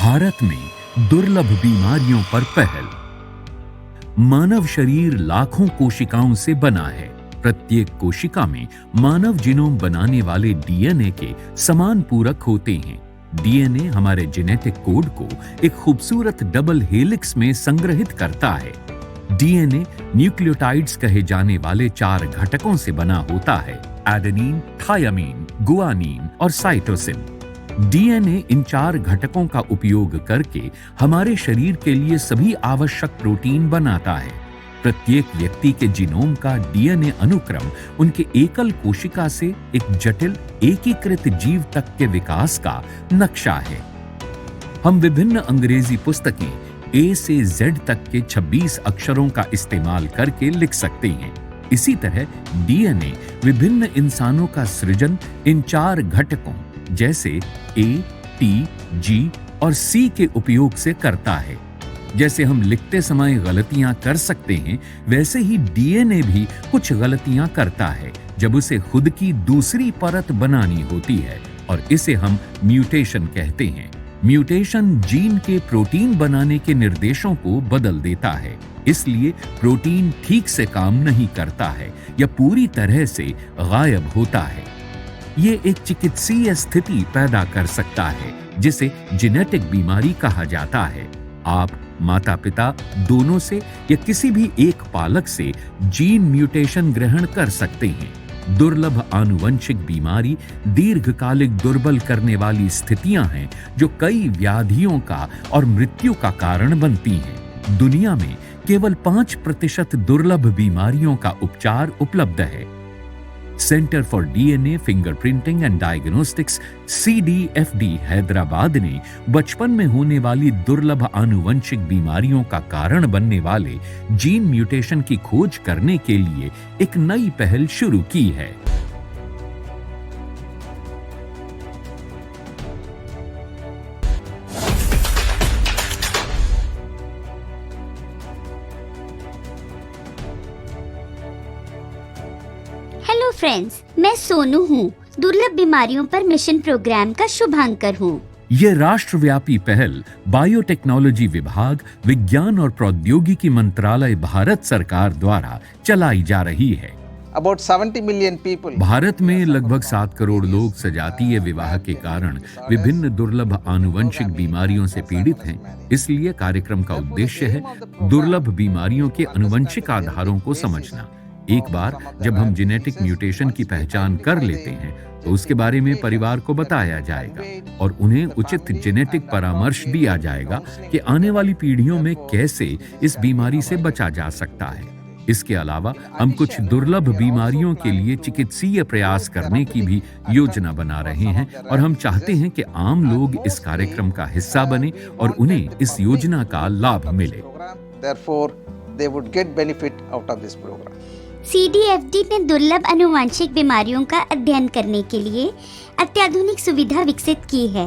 भारत में दुर्लभ बीमारियों पर पहल। मानव शरीर लाखों कोशिकाओं से बना है। प्रत्येक कोशिका में मानव जीनोम बनाने वाले डीएनए के समान पूरक होते हैं। डीएनए हमारे जेनेटिक कोड को एक खूबसूरत डबल हेलिक्स में संग्रहित करता है। डीएनए न्यूक्लियोटाइड्स कहे जाने वाले 4 घटकों से बना होता है: एडेनिन, थायामीन, गुआनिन और साइटोसिन। डीएनए इन 4 घटकों का उपयोग करके हमारे शरीर के लिए सभी आवश्यक प्रोटीन बनाता है। प्रत्येक व्यक्ति के जीनोम का डीएनए अनुक्रम उनके एकल कोशिका से एक जटिल एकीकृत जीव तक के विकास का नक्शा है। हम विभिन्न अंग्रेजी पुस्तकें ए से जेड तक के 26 अक्षरों का इस्तेमाल करके लिख सकते हैं। इसी तरह डीएनए विभिन्न इंसानों का सृजन इन 4 घटकों जैसे ए, टी, जी और सी के उपयोग से करता है। जैसे हम लिखते समय गलतियां कर सकते हैं, वैसे ही डीएनए भी कुछ गलतियां करता है जब उसे खुद की दूसरी परत बनानी होती है, और इसे हम म्यूटेशन कहते हैं। म्यूटेशन जीन के प्रोटीन बनाने के निर्देशों को बदल देता है, इसलिए प्रोटीन ठीक से काम नहीं करता है या पूरी तरह से गायब होता है। ये एक चिकित्सीय स्थिति पैदा कर सकता है जिसे जेनेटिक बीमारी कहा जाता है। आप माता पिता दोनों से या किसी भी एक पालक से जीन म्यूटेशन ग्रहण कर सकते हैं। दुर्लभ आनुवंशिक बीमारी दीर्घकालिक दुर्बल करने वाली स्थितियां हैं जो कई व्याधियों का और मृत्यु का कारण बनती हैं। दुनिया में केवल 5% दुर्लभ बीमारियों का उपचार उपलब्ध है। Centre for DNA fingerprinting and diagnostics CDFD Hyderabad ने बचपन में होने वाली दुर्लभ आनुवंशिक बीमारियों का कारण बनने वाले जीन म्यूटेशन की खोज करने के लिए एक नई पहल शुरू की है। हेलो फ्रेंड्स, मैं सोनू हूँ। दुर्लभ बीमारियों पर मिशन प्रोग्राम का शुभांकर हूँ। ये राष्ट्रव्यापी पहल बायोटेक्नोलॉजी विभाग, विज्ञान और प्रौद्योगिकी मंत्रालय, भारत सरकार द्वारा चलाई जा रही है। About 70 million people. भारत में लगभग 7 करोड़ लोग सजातीय विवाह के कारण विभिन्न दुर्लभ आनुवंशिक बीमारियों से पीड़ित हैं। इसलिए कार्यक्रम का उद्देश्य है दुर्लभ बीमारियों के आनुवंशिक आधारों को समझना। एक बार जब हम जेनेटिक म्यूटेशन की पहचान कर लेते हैं तो उसके बारे में परिवार को बताया जाएगा और उन्हें उचित जेनेटिक परामर्श दिया जाएगा कि आने वाली पीढ़ियों में कैसे इस बीमारी से बचा जा सकता है। इसके अलावा हम कुछ दुर्लभ बीमारियों के लिए चिकित्सीय प्रयास करने की भी योजना बना रहे हैं और हम चाहते हैं कि आम लोग इस कार्यक्रम का हिस्सा बने और उन्हें इस योजना का लाभ मिले। Therefore, they would get benefit out of this program. CDFD ने दुर्लभ आनुवंशिक बीमारियों का अध्ययन करने के लिए अत्याधुनिक सुविधा विकसित की है।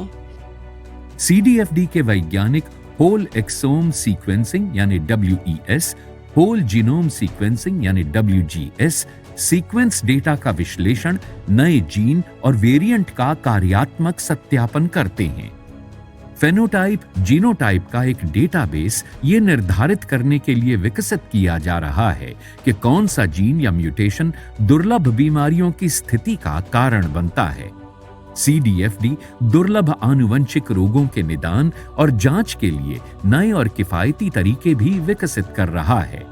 CDFD के वैज्ञानिक होल एक्सोम सीक्वेंसिंग यानी WES, होल जीनोम सीक्वेंसिंग यानी WGS, सीक्वेंस डेटा का विश्लेषण, नए जीन और वेरिएंट का कार्यात्मक सत्यापन करते हैं। फेनोटाइप जीनोटाइप का एक डेटाबेस ये निर्धारित करने के लिए विकसित किया जा रहा है कि कौन सा जीन या म्यूटेशन दुर्लभ बीमारियों की स्थिति का कारण बनता है। CDFD दुर्लभ आनुवंशिक रोगों के निदान और जांच के लिए नए और किफायती तरीके भी विकसित कर रहा है।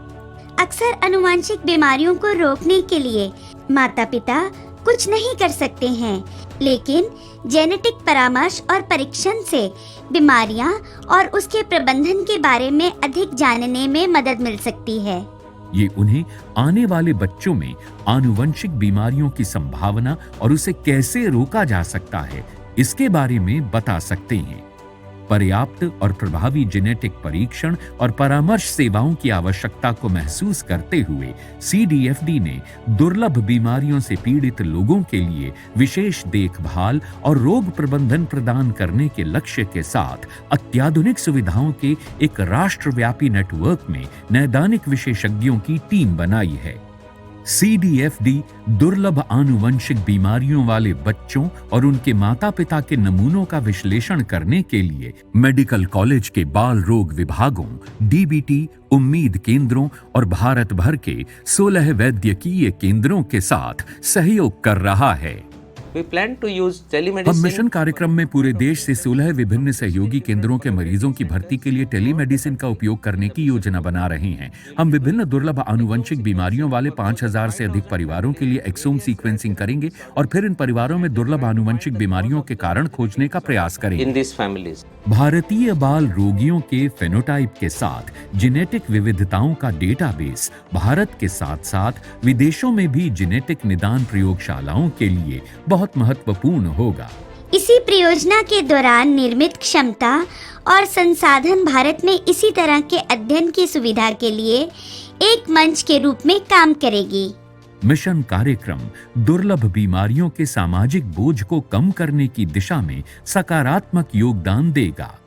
अक्सर आनुवंशिक बीमारियों को रोकने के लिए माता पिता कुछ नहीं कर सकते हैं, लेकिन जेनेटिक परामर्श और परीक्षण से बीमारियां और उसके प्रबंधन के बारे में अधिक जानने में मदद मिल सकती है। ये उन्हें आने वाले बच्चों में आनुवंशिक बीमारियों की संभावना और उसे कैसे रोका जा सकता है, इसके बारे में बता सकते हैं। पर्याप्त और प्रभावी जेनेटिक परीक्षण और परामर्श सेवाओं की आवश्यकता को महसूस करते हुए CDFD ने दुर्लभ बीमारियों से पीड़ित लोगों के लिए विशेष देखभाल और रोग प्रबंधन प्रदान करने के लक्ष्य के साथ अत्याधुनिक सुविधाओं के एक राष्ट्रव्यापी नेटवर्क में नैदानिक विशेषज्ञों की टीम बनाई है। CDFD दुर्लभ आनुवंशिक बीमारियों वाले बच्चों और उनके माता पिता के नमूनों का विश्लेषण करने के लिए मेडिकल कॉलेज के बाल रोग विभागों, DBT, उम्मीद केंद्रों और भारत भर के 16 वैद्यकीय केंद्रों के साथ सहयोग कर रहा है। We plan to use हम telemedicine. मिशन कार्यक्रम में पूरे देश से 16 विभिन्न सहयोगी केंद्रों के मरीजों की भर्ती के लिए टेलीमेडिसिन का उपयोग करने की योजना बना रहे हैं। हम विभिन्न दुर्लभ आनुवंशिक बीमारियों वाले 5000 से अधिक परिवारों के लिए एक्सोम सीक्वेंसिंग करेंगे और फिर इन परिवारों में दुर्लभ आनुवंशिक बीमारियों के कारण खोजने का प्रयास करेंगे। In these families. भारतीय बाल रोगियों के फेनोटाइप के साथ जेनेटिक विविधताओं का डेटाबेस भारत के साथ साथ विदेशों में भी जेनेटिक निदान प्रयोगशालाओं के लिए बहुत महत्वपूर्ण होगा। इसी परियोजना के दौरान निर्मित क्षमता और संसाधन भारत में इसी तरह के अध्ययन की सुविधा के लिए एक मंच के रूप में काम करेगी। मिशन कार्यक्रम दुर्लभ बीमारियों के सामाजिक बोझ को कम करने की दिशा में सकारात्मक योगदान देगा।